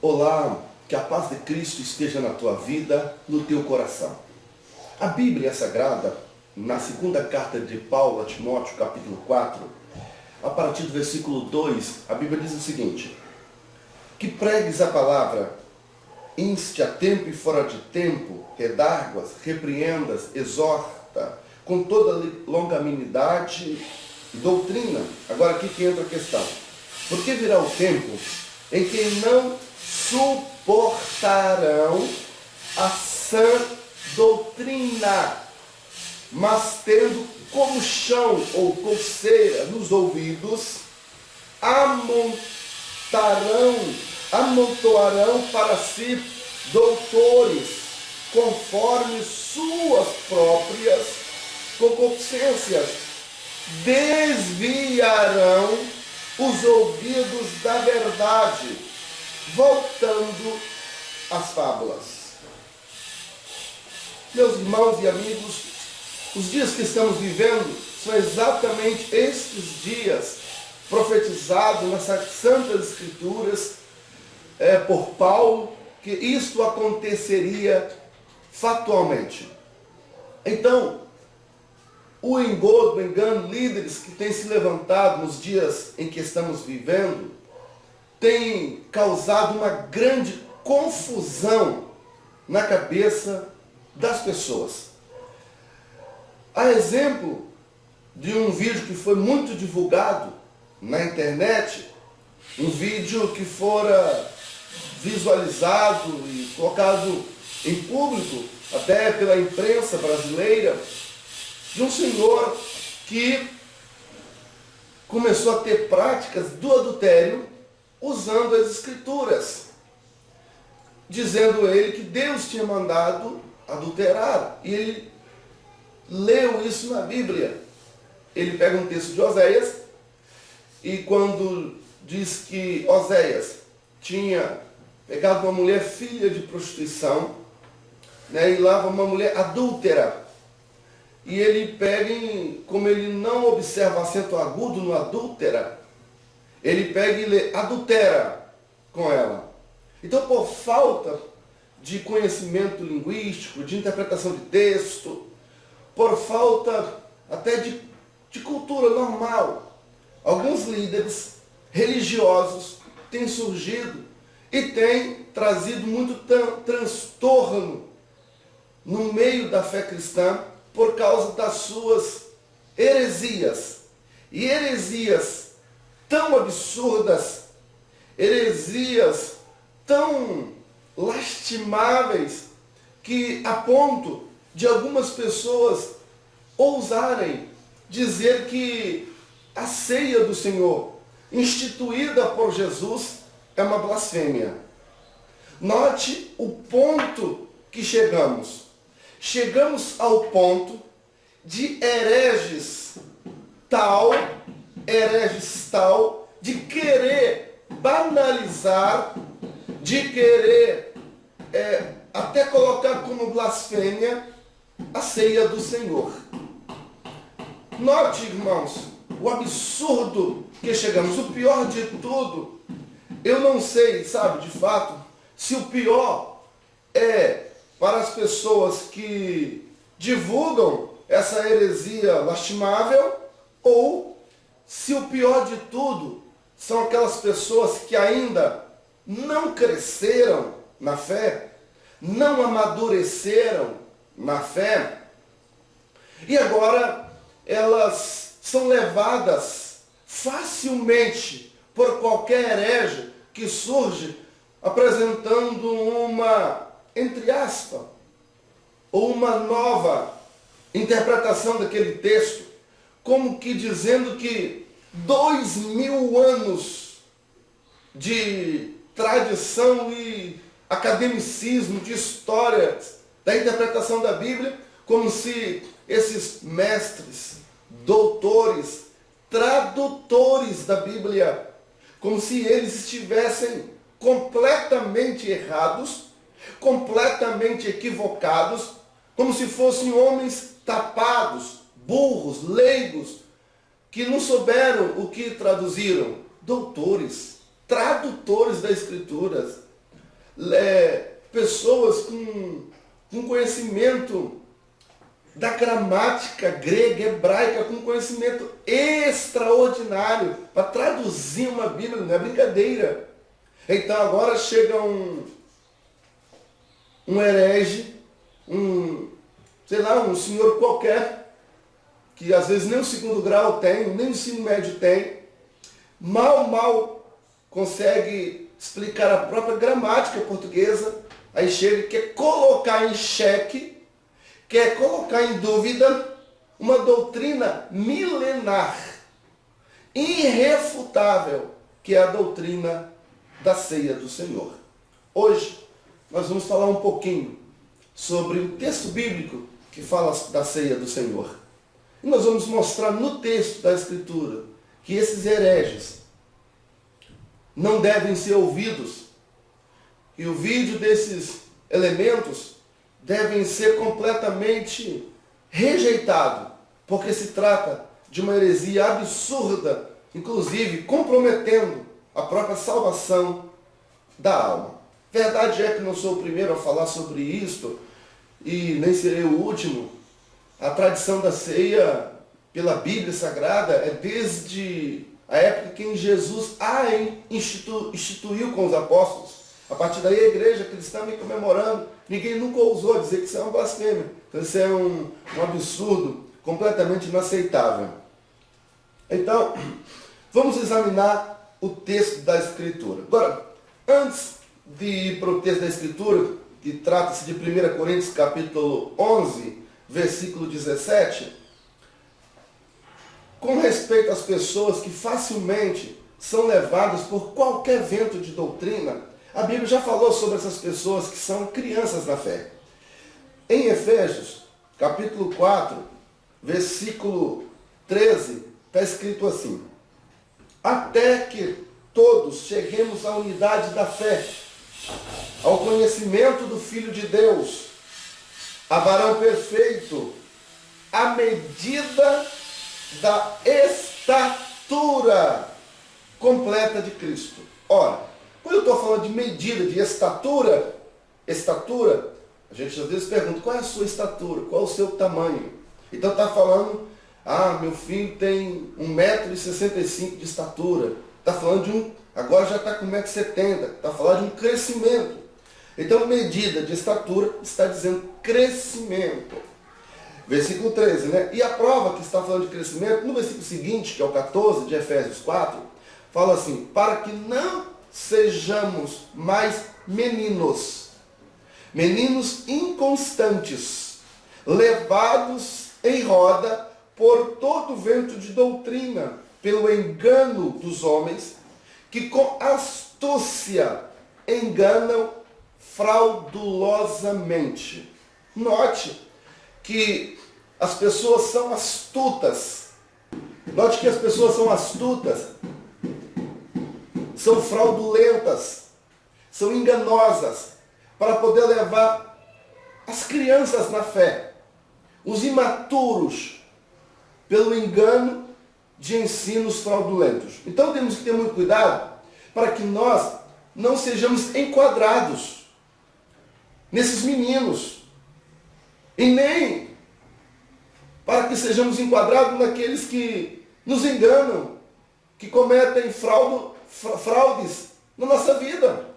Olá, que a paz de Cristo esteja na tua vida, no teu coração. A Bíblia Sagrada, na segunda carta de Paulo a Timóteo, capítulo 4, a partir do versículo 2, a Bíblia diz o seguinte: que pregues a palavra, inste a tempo e fora de tempo, redarguas, repreendas, exorta, com toda longanimidade e doutrina. Agora aqui que entra a questão. Porque virá o tempo em que não suportarão a sã doutrina, mas tendo comichão ou coceira nos ouvidos, amontoarão para si doutores, conforme suas próprias concupiscências, desviarão os ouvidos da verdade, voltando às fábulas. Meus irmãos e amigos, os dias que estamos vivendo são exatamente estes dias profetizados nas Santas Escrituras por Paulo, que isto aconteceria fatalmente. Então, o engano, líderes que têm se levantado nos dias em que estamos vivendo, tem causado uma grande confusão na cabeça das pessoas. A exemplo de um vídeo que foi muito divulgado na internet, um vídeo que fora visualizado e colocado em público, até pela imprensa brasileira, de um senhor que começou a ter práticas do adultério usando as Escrituras, dizendo ele que Deus tinha mandado adulterar. E ele leu isso na Bíblia. Ele pega um texto de Oséias, e quando diz que Oséias tinha pegado uma mulher filha de prostituição, e lá uma mulher adúltera, e ele pega, como ele não observa acento agudo no adúltera, ele pega e lê adultera com ela. Então, por falta de conhecimento linguístico, de interpretação de texto, por falta até de cultura normal, alguns líderes religiosos têm surgido e têm trazido muito transtorno no meio da fé cristã por causa das suas heresias. E heresias tão absurdas, heresias tão lastimáveis, que a ponto de algumas pessoas ousarem dizer que a ceia do Senhor, instituída por Jesus, é uma blasfêmia. Note o ponto que chegamos. Chegamos ao ponto de hereges tal, de querer banalizar, de querer até colocar como blasfêmia a ceia do Senhor. Note, irmãos, o absurdo que chegamos. O pior de tudo, eu não sei, de fato, se o pior é para as pessoas que divulgam essa heresia lastimável, ou se o pior de tudo são aquelas pessoas que ainda não cresceram na fé, não amadureceram na fé, e agora elas são levadas facilmente por qualquer herege que surge apresentando uma, entre aspas, ou uma nova interpretação daquele texto, como que dizendo que 2000 anos de tradição e academicismo, de história da interpretação da Bíblia, como se esses mestres, doutores, tradutores da Bíblia, como se eles estivessem completamente errados, completamente equivocados, como se fossem homens tapados, burros, leigos, que não souberam o que traduziram. Doutores, tradutores das Escrituras. pessoas com conhecimento da gramática grega, hebraica, com conhecimento extraordinário para traduzir uma Bíblia, não é brincadeira. Então agora chega um herege, um senhor qualquer, que às vezes nem o segundo grau tem, nem o ensino médio tem, mal consegue explicar a própria gramática portuguesa, aí chega e quer colocar em xeque, quer colocar em dúvida uma doutrina milenar, irrefutável, que é a doutrina da ceia do Senhor. Hoje nós vamos falar um pouquinho sobre o texto bíblico que fala da ceia do Senhor. E nós vamos mostrar no texto da Escritura que esses hereges não devem ser ouvidos, e o vídeo desses elementos devem ser completamente rejeitados, porque se trata de uma heresia absurda, inclusive comprometendo a própria salvação da alma. Verdade é que não sou o primeiro a falar sobre isto, e nem serei o último. A tradição da ceia pela Bíblia Sagrada é desde a época que Jesus a instituiu com os apóstolos. A partir daí a igreja cristã vem comemorando. Ninguém nunca ousou dizer que isso é uma blasfêmia. Então isso é um absurdo completamente inaceitável. Então, vamos examinar o texto da Escritura. Agora, antes de ir para o texto da Escritura, que trata-se de 1 Coríntios capítulo 11, versículo 17, com respeito às pessoas que facilmente são levadas por qualquer vento de doutrina, a Bíblia já falou sobre essas pessoas que são crianças na fé. Em Efésios, capítulo 4, versículo 13, está escrito assim: até que todos cheguemos à unidade da fé, ao conhecimento do Filho de Deus, a varão perfeito, à medida da estatura completa de Cristo. Ora, quando eu estou falando de medida, de estatura, a gente às vezes pergunta, qual é a sua estatura? Qual é o seu tamanho? Então está falando, meu filho tem 1,65 m de estatura. Está falando agora já está com 1,70 m. Está falando de um crescimento. Então, medida de estatura está dizendo crescimento. Versículo 13, né? E a prova que está falando de crescimento, no versículo seguinte, que é o 14 de Efésios 4, fala assim, para que não sejamos mais meninos inconstantes, levados em roda por todo vento de doutrina, pelo engano dos homens, que com astúcia enganam fraudulosamente. Note que as pessoas são astutas. Note que as pessoas são astutas, são fraudulentas, são enganosas, para poder levar as crianças na fé, os imaturos, pelo engano de ensinos fraudulentos. Então temos que ter muito cuidado para que nós não sejamos enquadrados nesses meninos, e nem para que sejamos enquadrados naqueles que nos enganam, que cometem fraudes na nossa vida.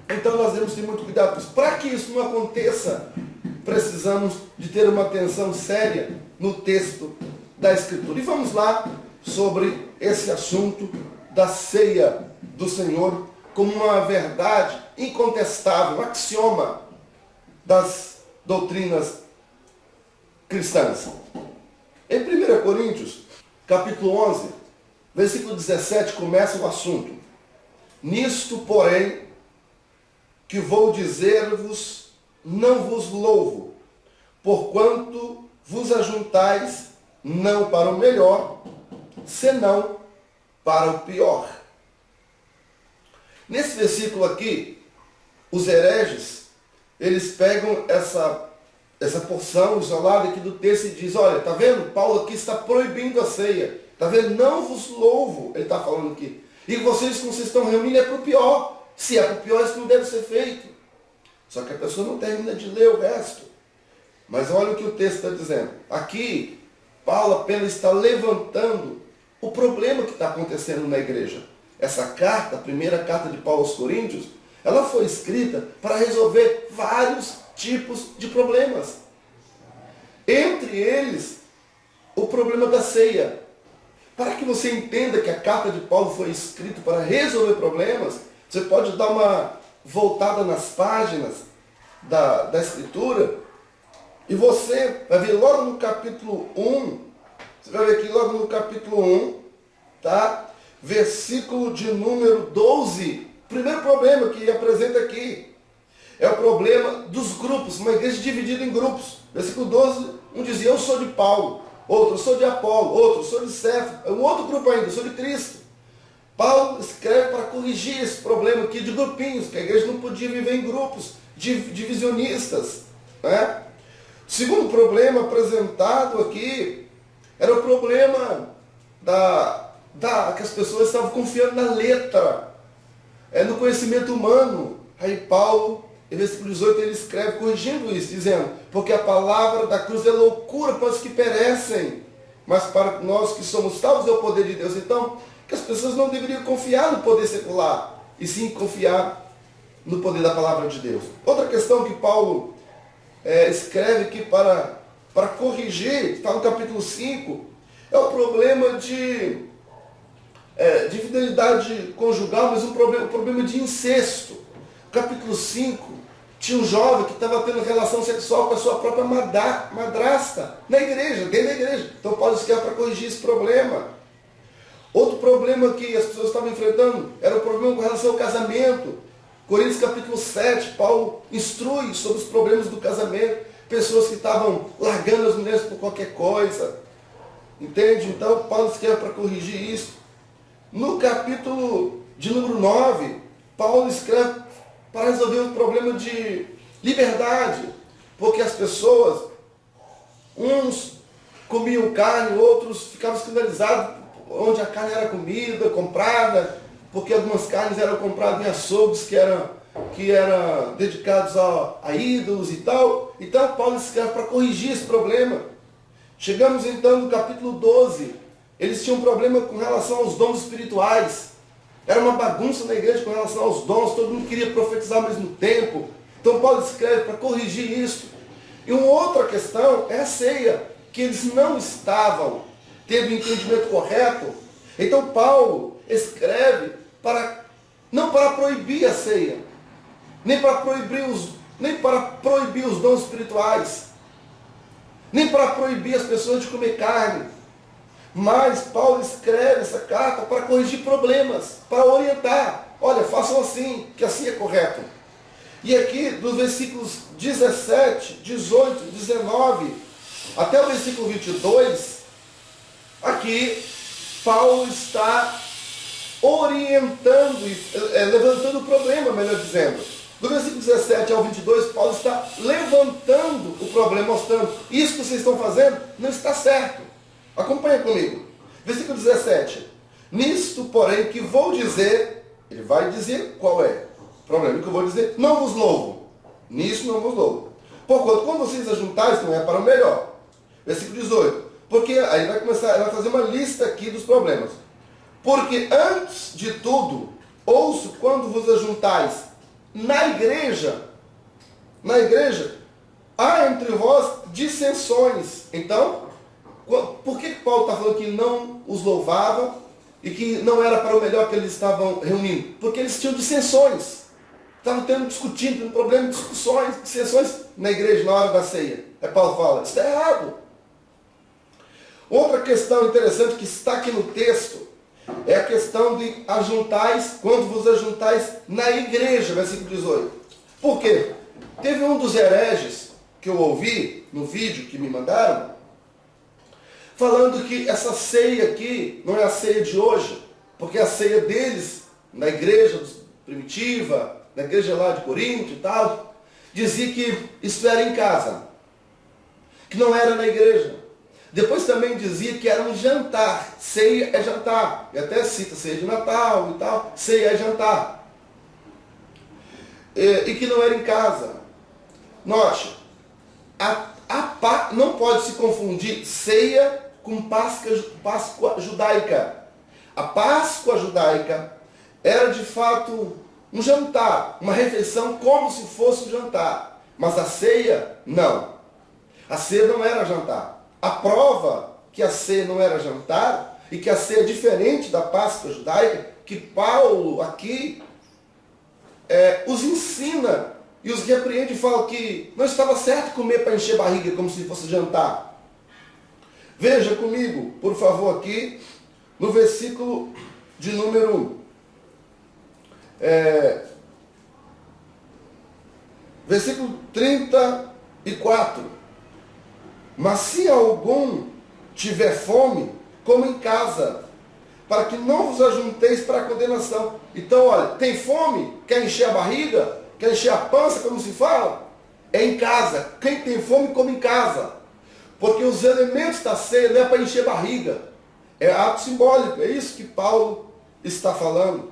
Então nós temos que ter muito cuidado com isso. Para que isso não aconteça, precisamos de ter uma atenção séria no texto da Escritura. E vamos lá sobre esse assunto da ceia do Senhor como uma verdade incontestável, um axioma das doutrinas cristãs. Em 1 Coríntios, capítulo 11, versículo 17, começa o assunto. Nisto, porém, que vou dizer-vos, não vos louvo, porquanto vos ajuntais não para o melhor, senão para o pior. Nesse versículo aqui, os hereges, eles pegam essa porção isolada aqui do texto e diz, olha, tá vendo? Paulo aqui está proibindo a ceia. Tá vendo? Não vos louvo, ele está falando aqui. E vocês, como vocês estão reunindo, é para o pior. Se é para o pior, isso não deve ser feito. Só que a pessoa não termina de ler o resto. Mas olha o que o texto está dizendo. Aqui, Paulo apenas está levantando o problema que está acontecendo na igreja. Essa carta, a primeira carta de Paulo aos Coríntios, ela foi escrita para resolver vários tipos de problemas. Entre eles, o problema da ceia. Para que você entenda que a carta de Paulo foi escrita para resolver problemas, você pode dar uma voltada nas páginas da Escritura e você vai ver logo no capítulo 1, você vai ver aqui logo no capítulo 1, tá? Versículo de número 12. Primeiro problema que ele apresenta aqui é o problema dos grupos, uma igreja dividida em grupos. Versículo 12, um dizia, eu sou de Paulo, outro, eu sou de Apolo, outro, eu sou de Cefas, um outro grupo ainda, eu sou de Cristo. Paulo escreve para corrigir esse problema aqui de grupinhos, que a igreja não podia viver em grupos divisionistas, né? O segundo problema apresentado aqui era o problema que as pessoas estavam confiando na letra, no conhecimento humano. Aí Paulo, em versículo 18, ele escreve corrigindo isso, dizendo, porque a palavra da cruz é loucura para os que perecem, mas para nós que somos salvos é o poder de Deus. Então, que as pessoas não deveriam confiar no poder secular, e sim confiar no poder da palavra de Deus. Outra questão que Paulo escreve aqui para corrigir, está no capítulo 5, é o problema de fidelidade conjugal, mas um problema de incesto. No capítulo 5, tinha um jovem que estava tendo relação sexual com a sua própria madrasta, na igreja, dentro da igreja. Então Paulo escreve para corrigir esse problema. Outro problema que as pessoas estavam enfrentando era o problema com relação ao casamento. Coríntios capítulo 7, Paulo instrui sobre os problemas do casamento. Pessoas que estavam largando as mulheres por qualquer coisa. Entende? Então Paulo escreve para corrigir isso. No capítulo de número 9, Paulo escreve para resolver um problema de liberdade. Porque as pessoas, uns comiam carne, outros ficavam escandalizados onde a carne era comida, comprada, porque algumas carnes eram compradas em açougues que eram dedicados a ídolos e tal. Então Paulo escreve para corrigir esse problema. Chegamos então no capítulo 12. Eles tinham um problema com relação aos dons espirituais. Era uma bagunça na igreja com relação aos dons, todo mundo queria profetizar ao mesmo tempo. Então Paulo escreve para corrigir isso. E uma outra questão é a ceia, que eles não estavam tendo o entendimento correto. Então Paulo escreve não para proibir a ceia, nem para proibir os dons espirituais, nem para proibir as pessoas de comer carne. Mas Paulo escreve essa carta para corrigir problemas, para orientar. Olha, façam assim, que assim é correto. E aqui, dos versículos 17, 18, 19, até o versículo 22, aqui Paulo está orientando, levantando o problema, melhor dizendo. Do versículo 17 ao 22, Paulo está levantando o problema, mostrando, isso que vocês estão fazendo não está certo. Acompanha comigo. Versículo 17. Nisto, porém, que vou dizer, ele vai dizer qual é o problema que eu vou dizer, não vos louvo. Nisso não vos louvo. Porquanto, quando vocês ajuntais, não é para o melhor. Versículo 18. Porque aí ele vai fazer uma lista aqui dos problemas. Porque antes de tudo, ouço quando vos ajuntais na igreja, há entre vós dissensões. Então, por que Paulo está falando que não os louvava e que não era para o melhor que eles estavam reunindo? Porque eles tinham dissensões. Estavam discutindo, tendo problema, dissensões na igreja na hora da ceia. Aí Paulo fala, isso está errado. Outra questão interessante que está aqui no texto é a questão de ajuntais, quando vos ajuntais na igreja, versículo 18. Por quê? Teve um dos hereges que eu ouvi no vídeo que me mandaram, falando que essa ceia aqui não é a ceia de hoje, porque a ceia deles, na igreja primitiva, na igreja lá de Corinto e tal, dizia que isso era em casa, que não era na igreja. Depois também dizia que era um jantar, ceia é jantar, e até cita ceia de Natal e tal, ceia é jantar. e que não era em casa. Note, não pode se confundir ceia com Páscoa judaica. A Páscoa judaica era de fato um jantar, uma refeição como se fosse um jantar. Mas a ceia, não. A ceia não era jantar. A prova que a ceia não era jantar e que a ceia é diferente da Páscoa judaica, que Paulo aqui os ensina e os repreende e fala que não estava certo comer para encher barriga como se fosse jantar. Veja comigo, por favor, aqui no versículo de número versículo 34. Mas se algum tiver fome, coma em casa, para que não vos ajunteis para a condenação. Então, olha, tem fome? Quer encher a barriga? Quer encher a pança, como se fala? É em casa. Quem tem fome, come em casa. Porque os elementos da ceia não é para encher barriga. É ato simbólico. É isso que Paulo está falando.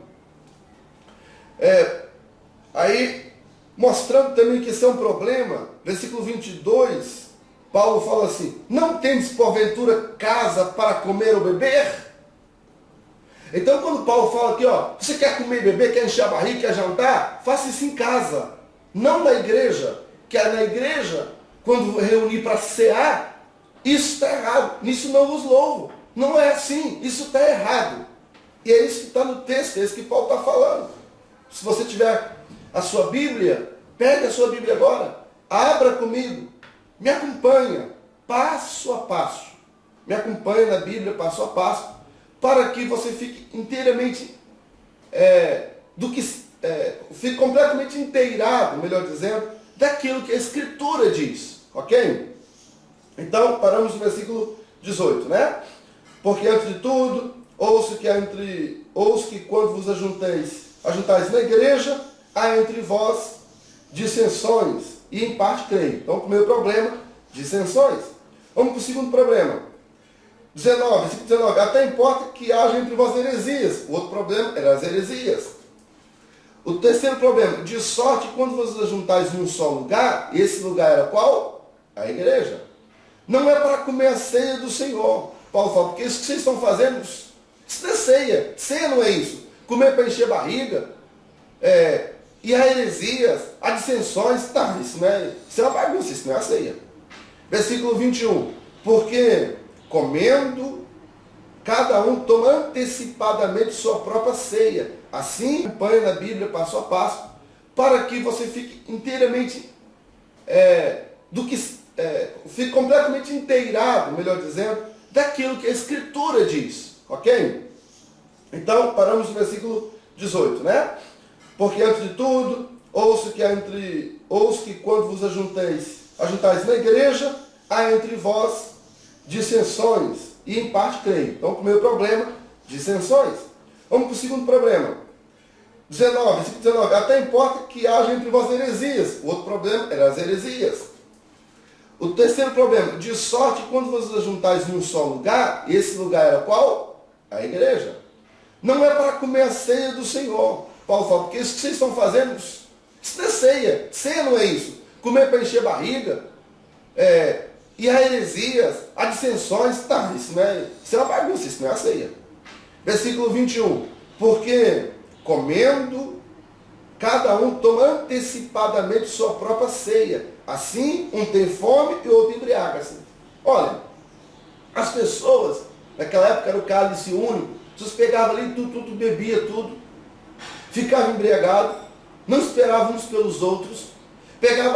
Aí, mostrando também que isso é um problema, versículo 22, Paulo fala assim: não tendes porventura casa para comer ou beber? Então, quando Paulo fala aqui, você quer comer e beber, quer encher a barriga, quer jantar, faça isso em casa, não na igreja. Que é na igreja, quando reunir para cear, isso está errado, nisso não vos louvo. Não é assim, isso está errado. E é isso que está no texto, é isso que Paulo está falando. Se você tiver a sua Bíblia, pegue a sua Bíblia agora, abra comigo, me acompanha, passo a passo. Me acompanhe na Bíblia, passo a passo, para que você fique inteiramente, fique completamente inteirado, melhor dizendo, daquilo que a Escritura diz, ok? Então, paramos no versículo 18, né? Porque antes de tudo, ouço que quando vos ajuntais na igreja, há entre vós dissensões, e em parte creio. Então, o primeiro problema, dissensões. Vamos para o segundo problema. 19, até importa que haja entre vós heresias. O outro problema era as heresias. O terceiro problema, de sorte que quando vos ajuntais num só lugar, esse lugar era qual? A igreja. Não é para comer a ceia do Senhor. Paulo fala, porque isso que vocês estão fazendo, isso não é ceia. Ceia não é isso. Comer para encher barriga. E há heresias, há dissensões. Tá, isso é uma bagunça, isso não é a ceia. Versículo 21. Porque comendo, cada um toma antecipadamente sua própria ceia. Assim, acompanhe na Bíblia passo a passo, para que você fique inteiramente, fique completamente inteirado, melhor dizendo, daquilo que a Escritura diz, ok? Então, paramos no versículo 18, né? Porque antes de tudo, ouço que quando vos ajuntais na igreja, há entre vós dissensões, e em parte creio. Então, o primeiro problema, dissensões. Vamos para o segundo problema. 19, até importa que haja entre vós heresias. O outro problema era as heresias. O terceiro problema, de sorte que quando vos ajuntais num só lugar, esse lugar era qual? A igreja. Não é para comer a ceia do Senhor. Paulo fala, porque isso que vocês estão fazendo, isso não é ceia. Ceia não é isso. Comer para encher barriga, e há heresias, há dissensões, tá, isso é uma bagunça, isso não é a ceia. Versículo 21, porque comendo, cada um toma antecipadamente sua própria ceia. Assim, um tem fome e outro embriaga-se. Olha, as pessoas, naquela época era o cálice único, vocês pegavam ali tudo, bebia tudo, ficavam embriagados, não esperavam uns pelos outros,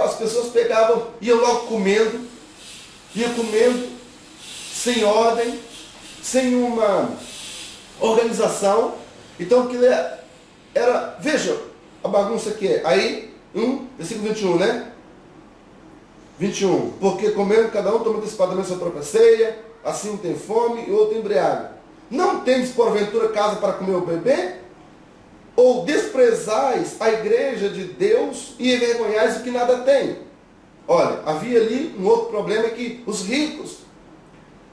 as pessoas pegavam, iam logo comendo, sem ordem, sem uma organização. Então, aquilo veja a bagunça que é. Aí, versículo 21, né? 21, porque comendo, cada um toma antecipadamente sua própria ceia, assim um tem fome e outro embriaga. Não tendes porventura casa para comer ou beber? Ou desprezais a igreja de Deus e envergonhais o que nada tem? Olha, havia ali um outro problema, que os ricos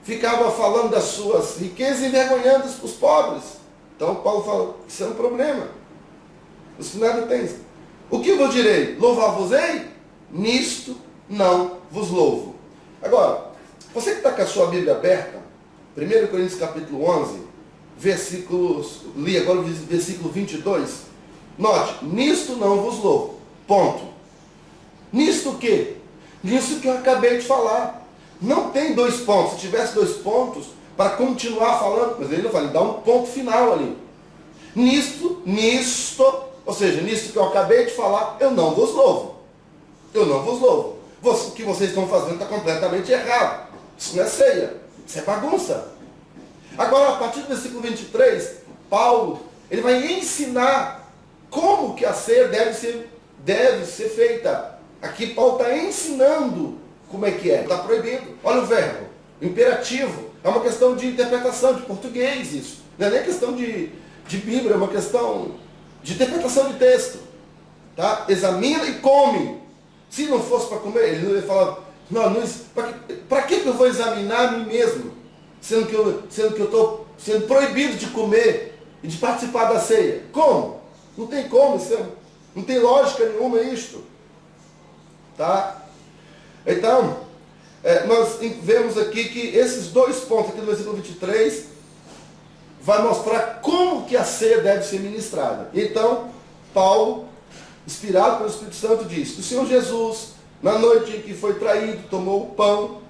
ficavam falando das suas riquezas e envergonhando os pobres. Então Paulo fala, isso é um problema. Os que nada têm. O que vos direi? Louvar-vos-ei? Nisto não vos louvo. Agora, você que está com a sua Bíblia aberta, 1 Coríntios capítulo 11, li agora o versículo 22. Note, nisto não vos louvo. Ponto. Nisto o quê? Nisto que eu acabei de falar. Não tem dois pontos. Se tivesse dois pontos, para continuar falando, mas ele não fala, ele dá um ponto final ali. Nisto, ou seja, nisto que eu acabei de falar, eu não vos louvo. Eu não vos louvo. O que vocês estão fazendo está completamente errado. Isso não é ceia, isso é bagunça. Agora, a partir do versículo 23, Paulo, ele vai ensinar como que a ceia deve ser feita. Aqui Paulo está ensinando como é que é. Está proibido. Olha o verbo, imperativo. É uma questão de interpretação, de português isso. Não é nem questão de Bíblia, é uma questão de interpretação de texto. Tá? Examina e come. Se não fosse para comer, ele não ia falar, para que eu vou examinar a mim mesmo? Sendo que eu estou sendo proibido de comer e de participar da ceia. Como? Não tem como, não tem lógica nenhuma isto. Tá? Então, nós vemos aqui que esses dois pontos aqui do versículo 23 vai mostrar como que a ceia deve ser ministrada. Então, Paulo, inspirado pelo Espírito Santo, diz que o Senhor Jesus, na noite em que foi traído, tomou o pão,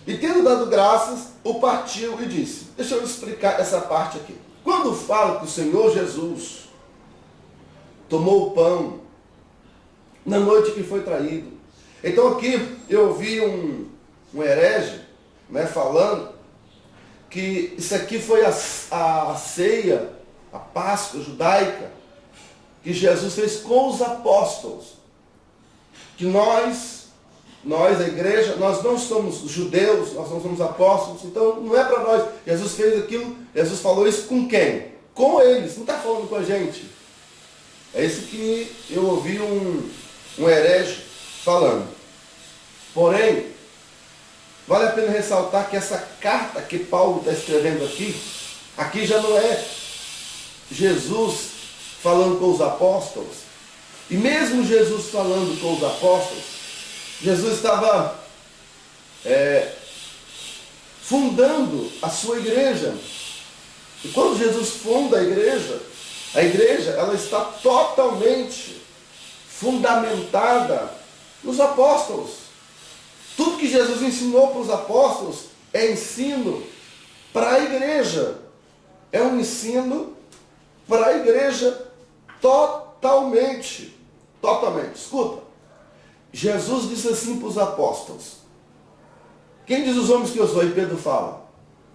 e tendo dado graças, o partiu e disse. Deixa eu explicar essa parte aqui. Quando fala que o Senhor Jesus tomou o pão na noite que foi traído, então aqui eu ouvi um herege, falando que isso aqui foi a ceia, a Páscoa judaica, que Jesus fez com os apóstolos. Que nós, a igreja, nós não somos judeus, nós não somos apóstolos, então não é para nós. Jesus fez aquilo, Jesus falou isso com quem? Com eles, não está falando com a gente. É isso que eu ouvi um herege falando. Porém, vale a pena ressaltar que essa carta que Paulo está escrevendo aqui já não é Jesus falando com os apóstolos. E mesmo Jesus falando com os apóstolos, Jesus estava fundando a sua igreja. E quando Jesus funda a igreja ela está totalmente fundamentada nos apóstolos. Tudo que Jesus ensinou para os apóstolos é ensino para a igreja. É um ensino para a igreja totalmente. Totalmente. Escuta. Jesus disse assim para os apóstolos. Quem diz os homens que eu sou? Aí Pedro fala.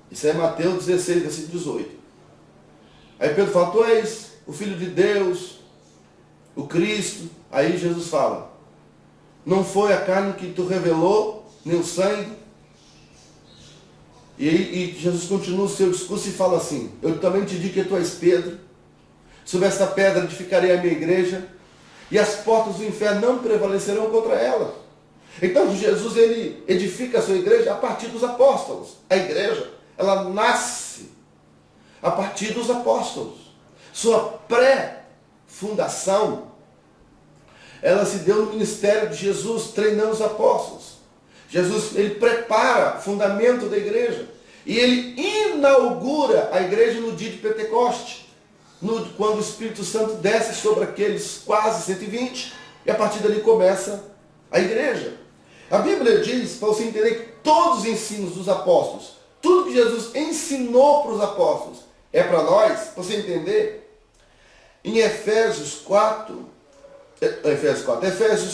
Isso é Mateus 16, versículo 18. Aí Pedro fala, tu és o Filho de Deus, o Cristo. Aí Jesus fala, não foi a carne que tu revelou, nem o sangue. E Jesus continua o seu discurso e fala assim, eu também te digo que tu és Pedro, sobre esta pedra edificarei a minha igreja, e as portas do inferno não prevalecerão contra ela. Então Jesus, ele edifica a sua igreja a partir dos apóstolos. A igreja, ela nasce a partir dos apóstolos. Sua pré-fundação, ela se deu no ministério de Jesus, treinando os apóstolos. Jesus, ele prepara o fundamento da igreja. E ele inaugura a igreja no dia de Pentecoste. Quando o Espírito Santo desce sobre aqueles quase 120. E a partir dali começa a igreja. A Bíblia diz, para você entender, que todos os ensinos dos apóstolos, tudo que Jesus ensinou para os apóstolos, é para nós, para você entender. Em Efésios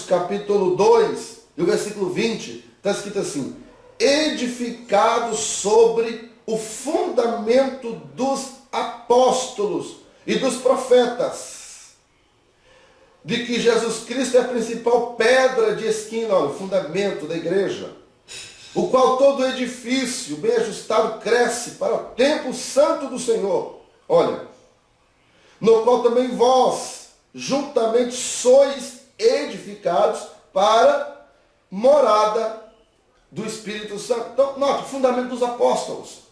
capítulo 2, e o versículo 20, está escrito assim, edificado sobre o fundamento dos apóstolos e dos profetas, de que Jesus Cristo é a principal pedra de esquina, o fundamento da igreja, o qual todo edifício bem ajustado cresce para o templo santo do Senhor. Olha, no qual também vós, juntamente, sois edificados para morada do Espírito Santo. Então, note, fundamento dos apóstolos.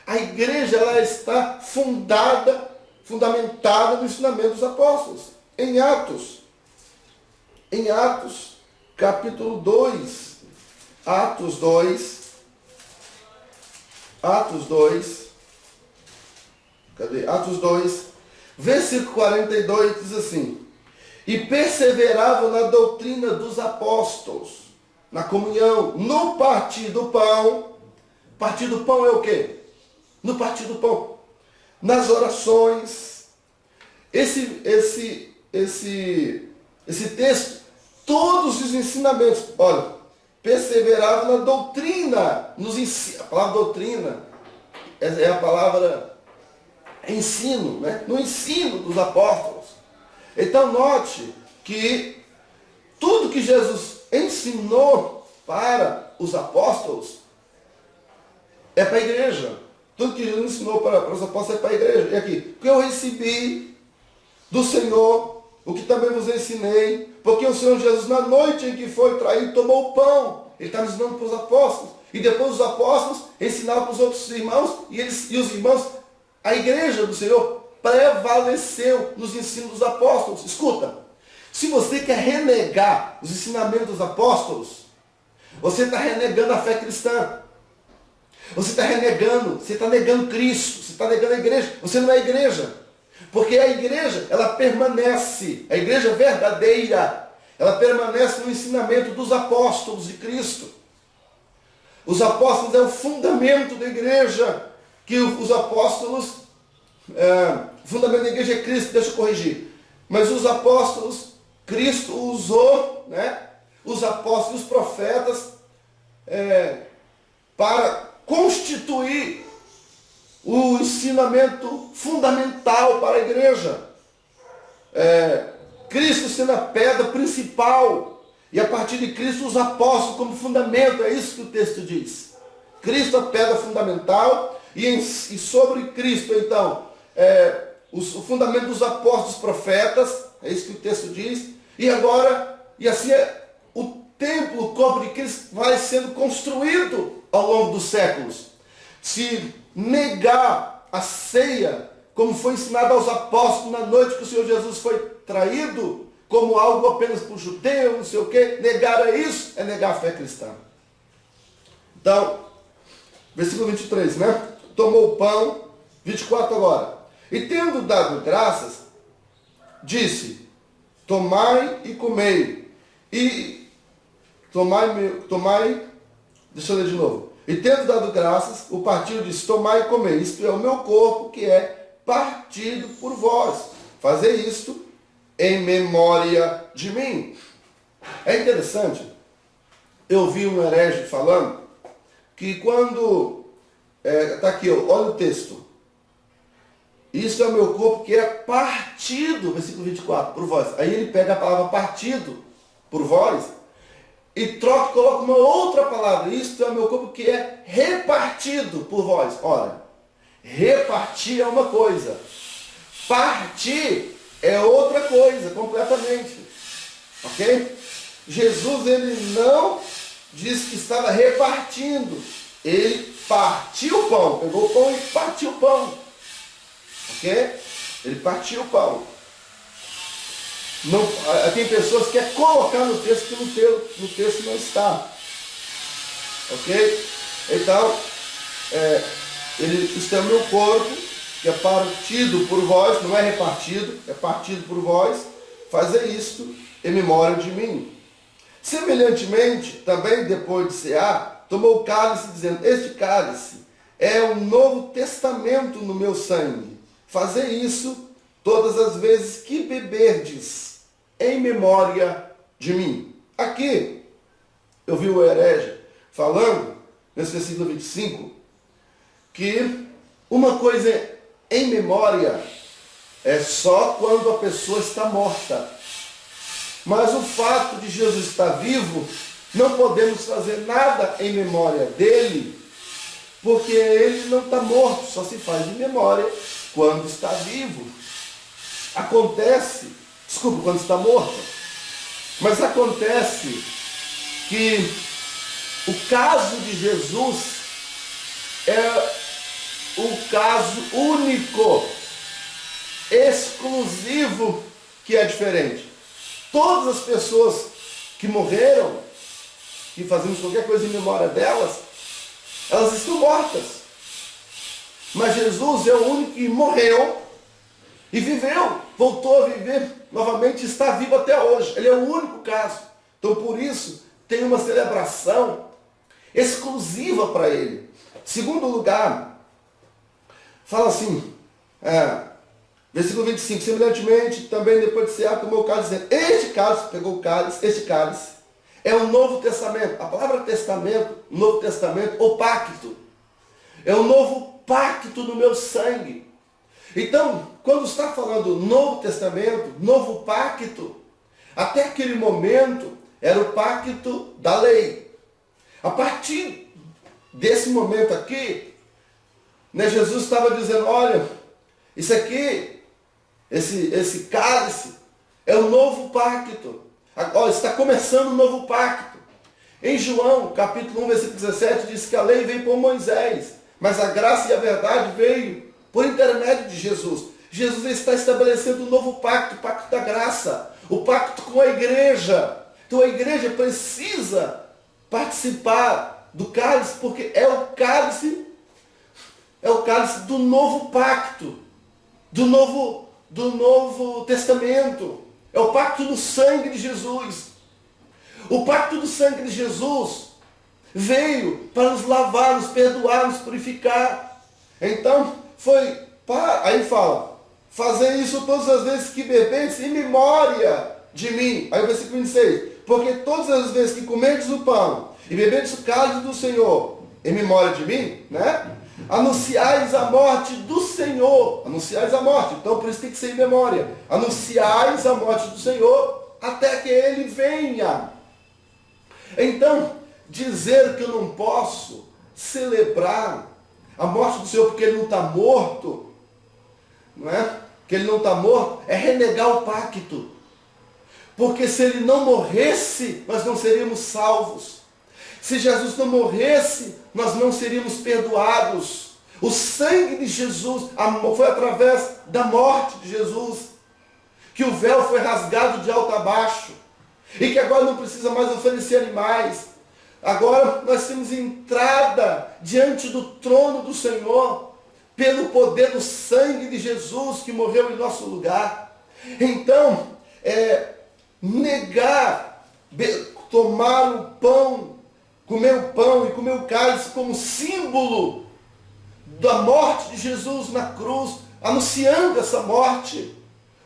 A igreja, ela está fundada fundamentada no ensinamento dos apóstolos. Em Atos, capítulo 2, Atos 2, cadê? Atos 2, versículo 42 diz assim: e perseveravam na doutrina dos apóstolos, na comunhão, no partir do pão. Partir do pão é o quê? No partir do pão. Nas orações. Esse texto, todos os ensinamentos, olha, perseveravam na doutrina, a palavra doutrina é a palavra ensino, né? No ensino dos apóstolos. Então note que tudo que Jesus ensinou para os apóstolos é para a igreja. Tudo que Jesus ensinou para os apóstolos é para a igreja. E aqui, porque eu recebi do Senhor o que também vos ensinei, porque o Senhor Jesus, na noite em que foi traído, tomou o pão. Ele está ensinando para os apóstolos. E depois os apóstolos ensinavam para os outros irmãos, e os irmãos, a igreja do Senhor, prevaleceu nos ensinos dos apóstolos. Escuta, se você quer renegar os ensinamentos dos apóstolos, você está renegando a fé cristã. Você está negando Cristo, você está negando a igreja. Você não é igreja. Porque a igreja, ela permanece, a igreja verdadeira, ela permanece no ensinamento dos apóstolos de Cristo. Os apóstolos é o fundamento da igreja, que os apóstolos, o fundamento da igreja é Cristo, deixa eu corrigir. Mas os apóstolos, Cristo usou, né, os apóstolos e os profetas para constituir o ensinamento fundamental para a igreja. Cristo sendo a pedra principal, e a partir de Cristo os apóstolos como fundamento, é isso que o texto diz. Cristo a pedra fundamental, e sobre Cristo então, o fundamento dos apóstolos, profetas, é isso que o texto diz, e assim o templo, o corpo de Cristo vai sendo construído ao longo dos séculos. Se negar a ceia, como foi ensinado aos apóstolos na noite que o Senhor Jesus foi traído, como algo apenas para o judeu, não sei o quê, negar isso é negar a fé cristã. Então, versículo 23, né? Tomou o pão, 24 agora. E tendo dado graças, disse: tomai e comei. E tomai, deixa eu ler de novo. E tendo dado graças, o partido disse: tomai e comei. Isto é o meu corpo, que é partido por vós. Fazei isto em memória de mim. É interessante, eu vi um herege falando que quando, está aqui, olha o texto. Isso é o meu corpo que é partido, versículo 24, por vós. Aí ele pega a palavra partido por vós e troca e coloca uma outra palavra. Isto é o meu corpo que é repartido por vós. Olha, repartir é uma coisa, partir é outra coisa, completamente. Ok? Jesus, ele não disse que estava repartindo. Ele partiu o pão, pegou o pão e partiu o pão. Ok? Ele partiu o pão. Não, tem pessoas que querem colocar no texto que no texto não está. Ok? Então, isto é o meu corpo, que é partido por vós, não é repartido, é partido por vós. Fazei isto em memória de mim. Semelhantemente, também depois de cear, tomou o cálice, dizendo: este cálice é um novo testamento no meu sangue. Fazei isso todas as vezes que beberdes, em memória de mim. Aqui, eu vi o herege falando, nesse versículo 25, que uma coisa em memória é só quando a pessoa está morta. Mas o fato de Jesus estar vivo, não podemos fazer nada em memória dele, porque ele não está morto, só se faz em memória quando está vivo. Quando está morto. Mas acontece que o caso de Jesus é o caso único exclusivo que é diferente. Todas as pessoas que morreram, que fazemos qualquer coisa em memória delas, elas estão mortas. Mas Jesus é o único que morreu e viveu, voltou a viver novamente, está vivo até hoje. Ele é o único caso. Então por isso tem uma celebração exclusiva para ele. Segundo lugar, fala assim, versículo 25, semelhantemente, também depois de cear, tomou o cálice, dizendo, este cálice, pegou o cálice, este cálice, é o Novo Testamento. A palavra testamento, Novo Testamento, ou pacto, é o novo pacto no meu sangue. Então, quando está falando Novo Testamento, novo pacto, até aquele momento era o pacto da lei. A partir desse momento aqui, né, Jesus estava dizendo, olha, isso aqui, esse cálice, é o novo pacto. Agora está começando o novo pacto. Em João, capítulo 1, versículo 17, diz que a lei veio por Moisés, mas a graça e a verdade veio por intermédio de Jesus. Jesus está estabelecendo um novo pacto, o pacto da graça, o pacto com a igreja. Então a igreja precisa participar do cálice, porque é o cálice do novo pacto, do novo testamento. É o pacto do sangue de Jesus. O pacto do sangue de Jesus veio para nos lavar, nos perdoar, nos purificar. Então, aí fala, fazer isso todas as vezes que bebeis em memória de mim. Aí o versículo 26, porque todas as vezes que comerdes o pão e bebedes o cálice do Senhor em memória de mim, né? Anunciais a morte do Senhor. Anunciais a morte. Então por isso tem que ser em memória. Anunciais a morte do Senhor até que Ele venha. Então, dizer que eu não posso celebrar a morte do Senhor porque Ele não está morto, não é? Que Ele não está morto, é renegar o pacto. Porque se Ele não morresse, nós não seríamos salvos. Se Jesus não morresse, nós não seríamos perdoados. O sangue de Jesus foi através da morte de Jesus que o véu foi rasgado de alto a baixo. E que agora não precisa mais oferecer animais. Agora nós temos entrada diante do trono do Senhor pelo poder do sangue de Jesus que morreu em nosso lugar. Então, tomar o pão, comer o pão e comer o cálice como símbolo da morte de Jesus na cruz, anunciando essa morte,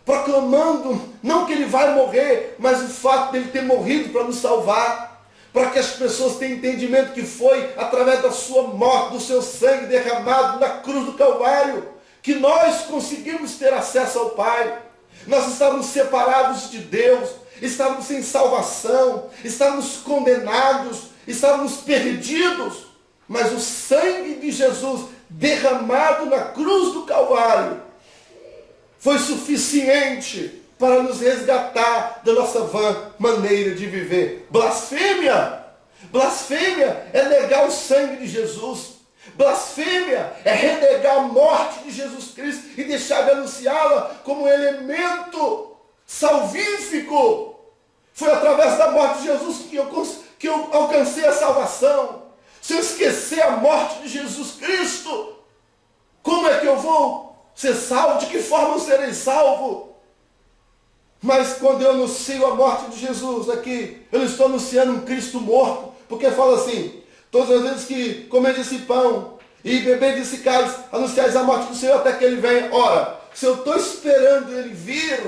proclamando, não que Ele vai morrer, mas o fato de Ele ter morrido para nos salvar, para que as pessoas tenham entendimento que foi através da sua morte, do seu sangue derramado na cruz do Calvário, que nós conseguimos ter acesso ao Pai. Nós estávamos separados de Deus, estávamos sem salvação, estávamos condenados, estávamos perdidos, mas o sangue de Jesus derramado na cruz do Calvário foi suficiente para nos resgatar da nossa vã maneira de viver. Blasfêmia! Blasfêmia é negar o sangue de Jesus. Blasfêmia é renegar a morte de Jesus Cristo e deixar de anunciá-la como elemento salvífico. Foi através da morte de Jesus que eu alcancei a salvação. Se eu esquecer a morte de Jesus Cristo, como é que eu vou ser salvo? De que forma eu serei salvo? Mas quando eu anuncio a morte de Jesus aqui, eu estou anunciando um Cristo morto, porque fala assim, todas as vezes que comer esse pão e beber desse cálice, anunciais a morte do Senhor até que Ele venha. Ora, se eu estou esperando Ele vir,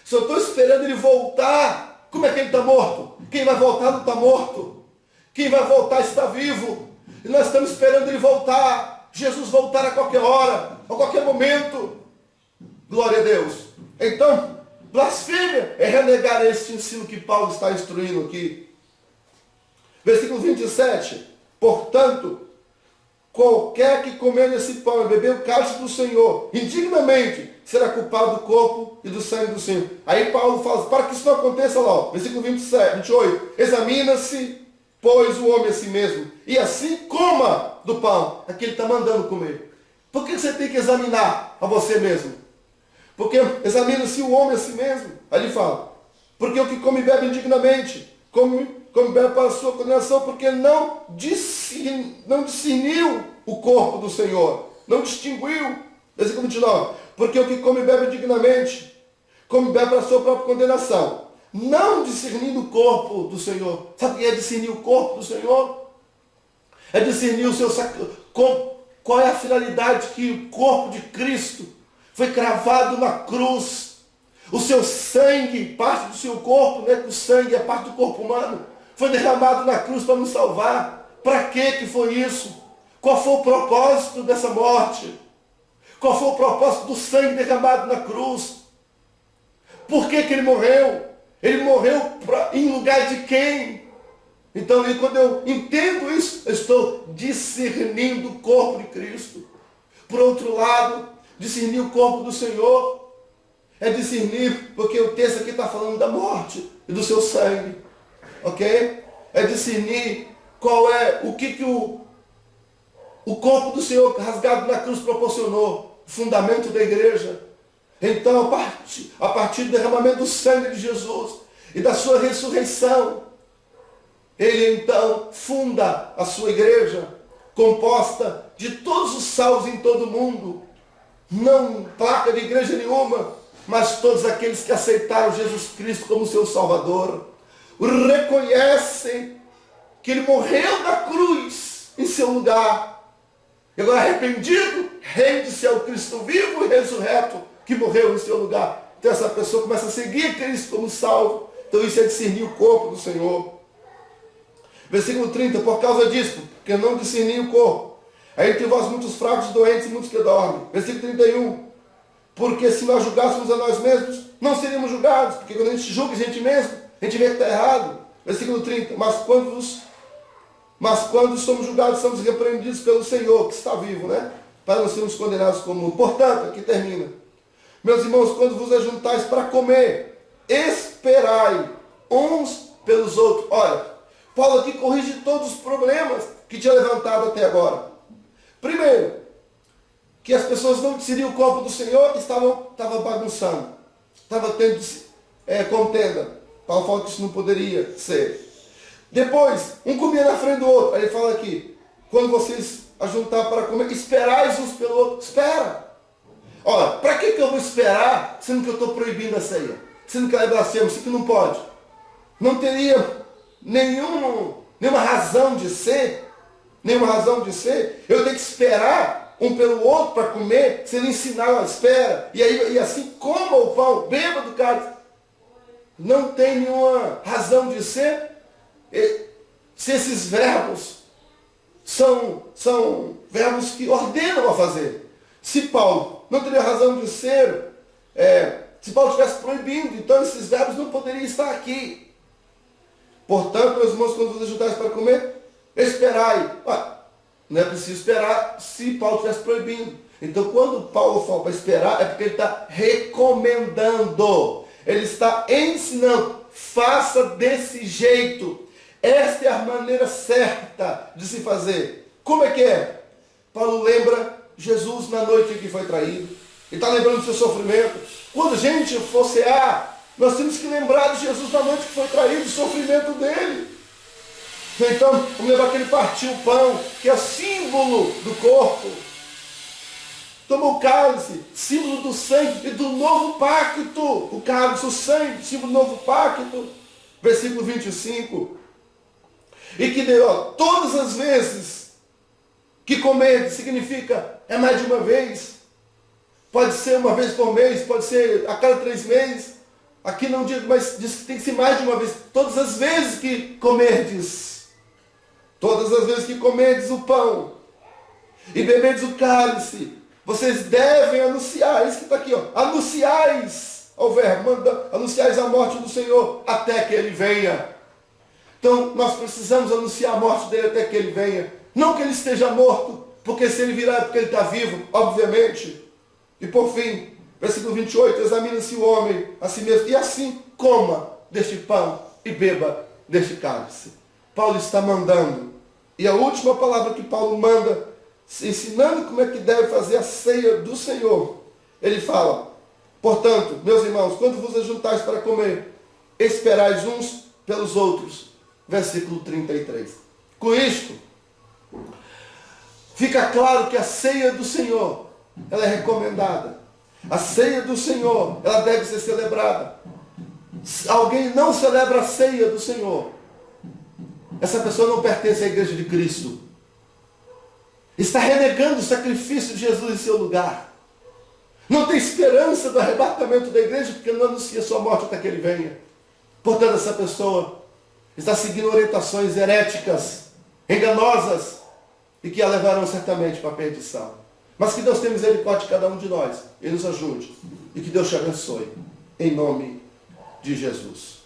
se eu estou esperando Ele voltar, como é que Ele está morto? Quem vai voltar não está morto. Quem vai voltar está vivo. E nós estamos esperando Ele voltar. Jesus voltar a qualquer hora, a qualquer momento. Glória a Deus. Então, blasfêmia é renegar este ensino que Paulo está instruindo aqui. Versículo 27. Portanto, qualquer que comer esse pão e beber o cálice do Senhor, indignamente, será culpado do corpo e do sangue do Senhor. Aí Paulo fala, para que isso não aconteça lá, versículo 28. Examina-se, pois, o homem a si mesmo, e assim coma do pão. Aqui ele está mandando comer. Por que você tem que examinar a você mesmo? Porque examina-se o homem a si mesmo. Aí ele fala, porque o que come e bebe indignamente, come e bebe para a sua condenação, porque não discerniu o corpo do Senhor, não distinguiu. Versículo 29, porque o que come e bebe indignamente, come e bebe para a sua própria condenação, não discernindo o corpo do Senhor. Sabe o que é discernir o corpo do Senhor? É discernir o seu qual é a finalidade que o corpo de Cristo foi cravado na cruz. O seu sangue, parte do seu corpo, né? O sangue é parte do corpo humano, foi derramado na cruz para nos salvar. Para que foi isso? Qual foi o propósito dessa morte? Qual foi o propósito do sangue derramado na cruz? Por que ele morreu? Ele morreu em lugar de quem? Então, quando eu entendo isso, eu estou discernindo o corpo de Cristo. Por outro lado, discernir o corpo do Senhor é discernir, porque o texto aqui está falando da morte e do seu sangue. Ok? É discernir qual é, o que o corpo do Senhor rasgado na cruz proporcionou, o fundamento da igreja. Então, a partir do derramamento do sangue de Jesus e da sua ressurreição, ele então funda a sua igreja, composta de todos os salvos em todo o mundo, não placa de igreja nenhuma, mas todos aqueles que aceitaram Jesus Cristo como seu Salvador, reconhecem que ele morreu na cruz em seu lugar, e agora arrependido, rende-se ao Cristo vivo e ressurreto, que morreu em seu lugar. Então essa pessoa começa a seguir Cristo como salvo. Então isso é discernir o corpo do Senhor. Versículo 30, por causa disso, porque não discerni o corpo, aí entre vós muitos fracos, doentes e muitos que dormem. Versículo 31, porque se nós julgássemos a nós mesmos, não seríamos julgados, porque quando a gente julga a gente mesmo, a gente vê que está errado. Versículo 30, mas quando somos julgados, somos repreendidos pelo Senhor, que está vivo, né? Para não sermos condenados como mundo. Portanto, aqui termina. Meus irmãos, quando vos ajuntais para comer, esperai uns pelos outros. Olha, Paulo aqui corrige todos os problemas que tinha levantado até agora. Primeiro, que as pessoas não discerniam o corpo do Senhor, estavam bagunçando, estavam tendo contenda. Paulo fala que isso não poderia ser. Depois, um comia na frente do outro. Aí ele fala aqui, quando vocês ajuntar para comer, esperais uns pelo outro. Espera. Olha, para que eu vou esperar, sendo que eu estou proibindo a ceia? Sendo que ela é blasfemo, sendo que não pode. Não teria nenhuma razão de ser. Eu tenho que esperar um pelo outro para comer, se ele ensinar, espera. E assim coma o pão, beba do cálice. Não tem nenhuma razão de ser. Se esses verbos são verbos que ordenam a fazer. Se Paulo não teria razão de ser, se Paulo estivesse proibindo, então esses verbos não poderiam estar aqui. Portanto, meus irmãos, quando vos ajuntais para comer, esperai. Não é preciso esperar se Paulo estivesse proibindo. Então, quando Paulo fala para esperar, é porque ele está recomendando. Ele está ensinando. Faça desse jeito. Esta é a maneira certa de se fazer. Como é que é? Paulo lembra Jesus na noite em que foi traído. Ele está lembrando do seu sofrimento. Quando a gente for cear, nós temos que lembrar de Jesus na noite que foi traído, do sofrimento dele. Então, vamos lembrar que ele partiu o pão, que é símbolo do corpo. Tomou o cálice, símbolo do sangue e do novo pacto. O cálice, o sangue, símbolo do novo pacto. Versículo 25. E que deu, todas as vezes que comer significa é mais de uma vez. Pode ser uma vez por mês, pode ser a cada 3 meses. Aqui não digo, mas diz que tem que ser mais de uma vez. Todas as vezes que comerdes. Todas as vezes que comerdes o pão e beberdes o cálice, vocês devem anunciar, isso que está aqui, anunciais ao verbo, anunciais a morte do Senhor até que ele venha. Então nós precisamos anunciar a morte dele até que ele venha. Não que ele esteja morto, porque se ele virar é porque ele está vivo, obviamente. E por fim, versículo 28, examina-se o homem a si mesmo, e assim coma deste pão e beba deste cálice. Paulo está mandando. E a última palavra que Paulo manda, ensinando como é que deve fazer a ceia do Senhor, ele fala, Portanto, meus irmãos, quando vos ajuntais para comer, esperais uns pelos outros. Versículo 33. Com isto, fica claro que a ceia do Senhor, ela é recomendada. A ceia do Senhor, ela deve ser celebrada. Se alguém não celebra a ceia do Senhor, essa pessoa não pertence à igreja de Cristo. Está renegando o sacrifício de Jesus em seu lugar. Não tem esperança do arrebatamento da igreja, porque não anuncia sua morte até que ele venha. Portanto, essa pessoa está seguindo orientações heréticas, enganosas, e que a levarão certamente para a perdição. Mas que Deus tenha misericórdia de cada um de nós, e nos ajude, e que Deus te abençoe, em nome de Jesus.